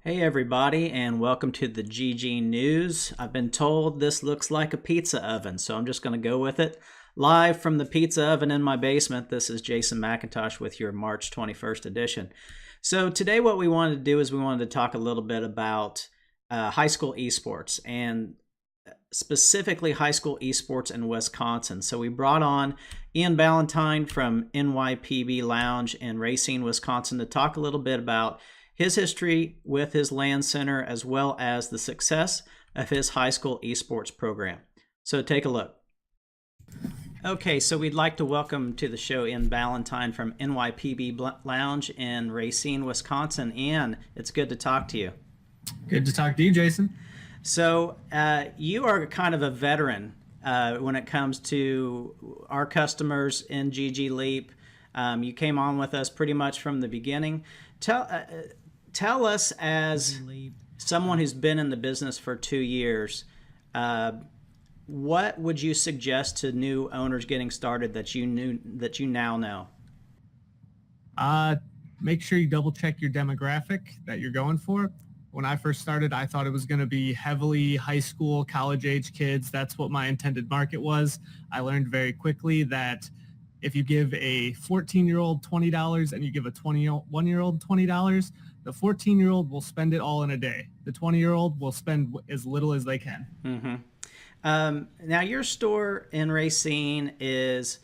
Hey everybody, and welcome to the ggNews. I've been told this looks like a pizza oven, so I'm just going to go with it. Live from the pizza oven in my basement, this is Jason McIntosh with your March 21st edition. So today what we wanted to do is we wanted to talk a little bit about high school esports, and specifically high school esports in Wisconsin. So we brought on Ian Ballantyne from NYPB Lounge in Racine, Wisconsin to talk a little bit about his history with his LAN center, as well as the success of his high school esports program. So take a look. Okay, so we'd like to welcome to the show Ian Ballantyne from NYPB Lounge in Racine, Wisconsin. Ian, it's good to talk to you. Good to talk to you, Jason. So you are kind of a veteran when it comes to our customers in GG Leap. You came on with us pretty much from the beginning. Tell us, as someone who's been in the business for 2 years, what would you suggest to new owners getting started that you now know? Make sure you double check your demographic that you're going for. When I first started, I thought it was going to be heavily high school, college age kids. That's what my intended market was. I learned very quickly that if you give a 14-year-old $20 and you give a 21-year-old $20, the 14-year-old will spend it all in a day. The 20-year-old will spend as little as they can. Mm-hmm. Now, your store in Racine is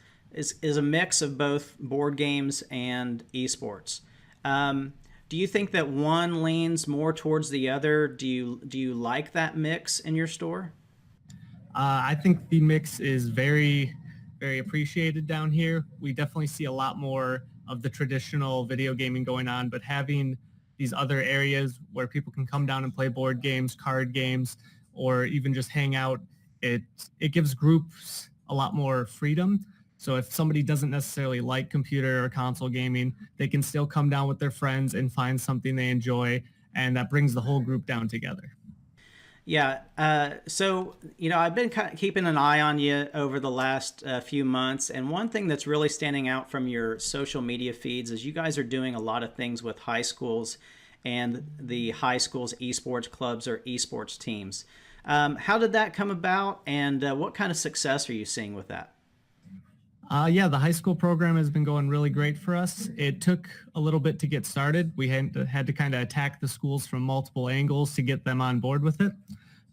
a mix of both board games and esports. Do you think that one leans more towards the other? Do you like that mix in your store? I think the mix is very, very appreciated down here. We definitely see a lot more of the traditional video gaming going on, but having these other areas where people can come down and play board games, card games, or even just hang out, it gives groups a lot more freedom. So if somebody doesn't necessarily like computer or console gaming, they can still come down with their friends and find something they enjoy, and that brings the whole group down together. Yeah. So, I've been keeping an eye on you over the last few months. And one thing that's really standing out from your social media feeds is you guys are doing a lot of things with high schools and the high schools esports clubs or esports teams. How did that come about, and what kind of success are you seeing with that? Yeah, the high school program has been going really great for us. It took a little bit to get started. We had to kind of attack the schools from multiple angles to get them on board with it,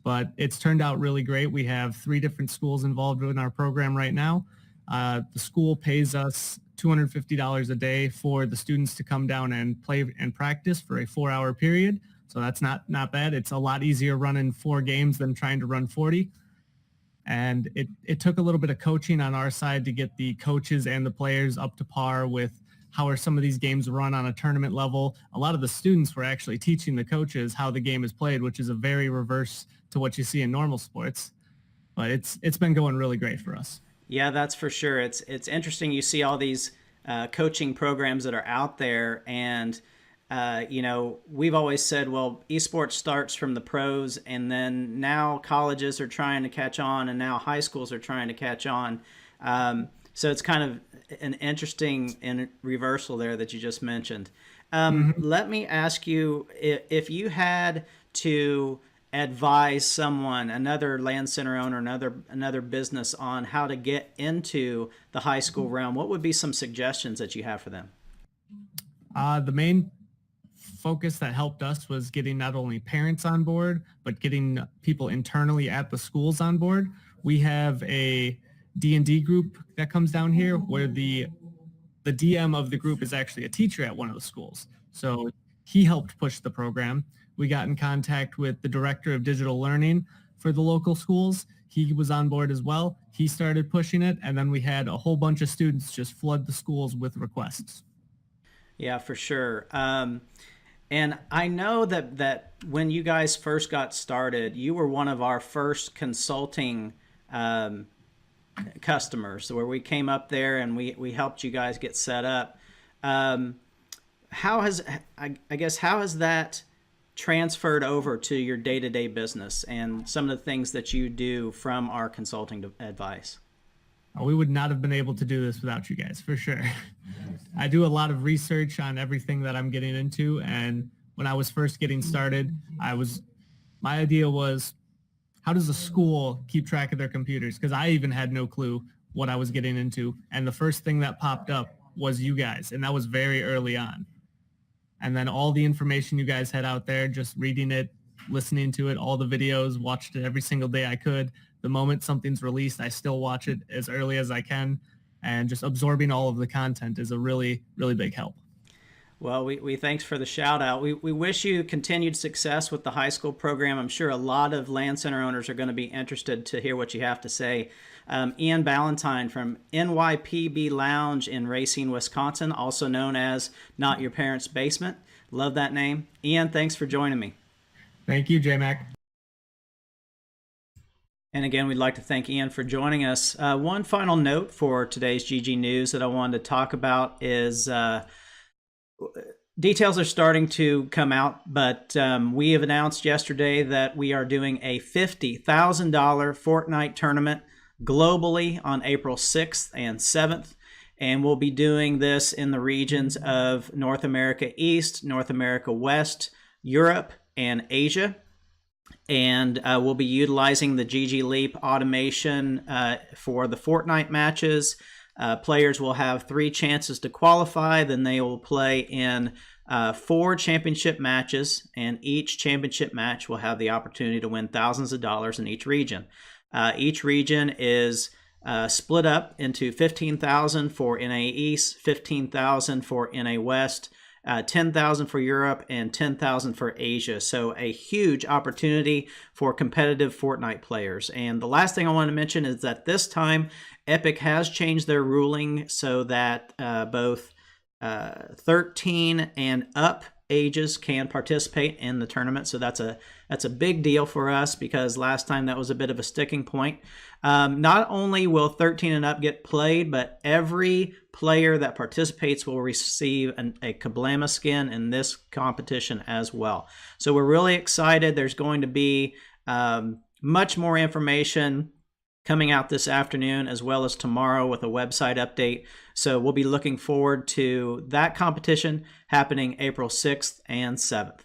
but it's turned out really great. We have 3 different schools involved in our program right now. The school pays us $250 a day for the students to come down and play and practice for a 4-hour period. So that's not bad. It's a lot easier running 4 games than trying to run 40. And it took a little bit of coaching on our side to get the coaches and the players up to par with how are some of these games run on a tournament level. A lot of the students were actually teaching the coaches how the game is played, which is a very reverse to what you see in normal sports. But it's been going really great for us. Yeah, that's for sure. It's interesting. You see all these coaching programs that are out there, and we've always said, well, esports starts from the pros, and then now colleges are trying to catch on, and now high schools are trying to catch on. So it's kind of an interesting reversal there that you just mentioned. Let me ask you, if you had to advise someone, another LAN center owner, another business, on how to get into the high school realm, what would be some suggestions that you have for them? The main focus that helped us was getting not only parents on board, but getting people internally at the schools on board. We have a D&D group that comes down here where the DM of the group is actually a teacher at one of the schools. So he helped push the program. We got in contact with the director of digital learning for the local schools. He was on board as well. He started pushing it, and then we had a whole bunch of students just flood the schools with requests. Yeah, for sure. And I know that when you guys first got started, you were one of our first consulting customers, where we came up there and we helped you guys get set up. How has that transferred over to your day-to-day business and some of the things that you do from our consulting advice? We would not have been able to do this without you guys, for sure. I do a lot of research on everything that I'm getting into, and when I was first getting started, my idea was, how does a school keep track of their computers? Because I even had no clue what I was getting into. And the first thing that popped up was you guys, and that was very early on. And then all the information you guys had out there, just reading it, listening to it, all the videos, watched it every single day I could. The moment something's released, I still watch it as early as I can. And just absorbing all of the content is a really, really big help. Well, we thanks for the shout out. We wish you continued success with the high school program. I'm sure a lot of land center owners are going to be interested to hear what you have to say. Ian Ballantyne from NYPB Lounge in Racine, Wisconsin, also known as Not Your Parents' Basement. Love that name. Ian, thanks for joining me. Thank you, J-Mac. And again, we'd like to thank Ian for joining us. One final note for today's ggNews that I wanted to talk about is details are starting to come out, but we have announced yesterday that we are doing a $50,000 Fortnite tournament globally on April 6th and 7th. And we'll be doing this in the regions of North America East, North America West, Europe, and Asia. And we'll be utilizing the ggLeap automation for the Fortnite matches. Players will have 3 chances to qualify. Then they will play in 4 championship matches, and each championship match will have the opportunity to win thousands of dollars in each region. Each region is split up into $15,000 for NA East, $15,000 for NA West, $10,000 for Europe, and $10,000 for Asia. So a huge opportunity for competitive Fortnite players. And the last thing I want to mention is that this time Epic has changed their ruling so that both 13 and up ages can participate in the tournament. So that's a big deal for us, because last time that was a bit of a sticking point. Not only will 13 and up get played, but every player that participates will receive a Kablama skin in this competition as well. So we're really excited. There's going to be much more information coming out this afternoon as well as tomorrow with a website update. So we'll be looking forward to that competition happening April 6th and 7th.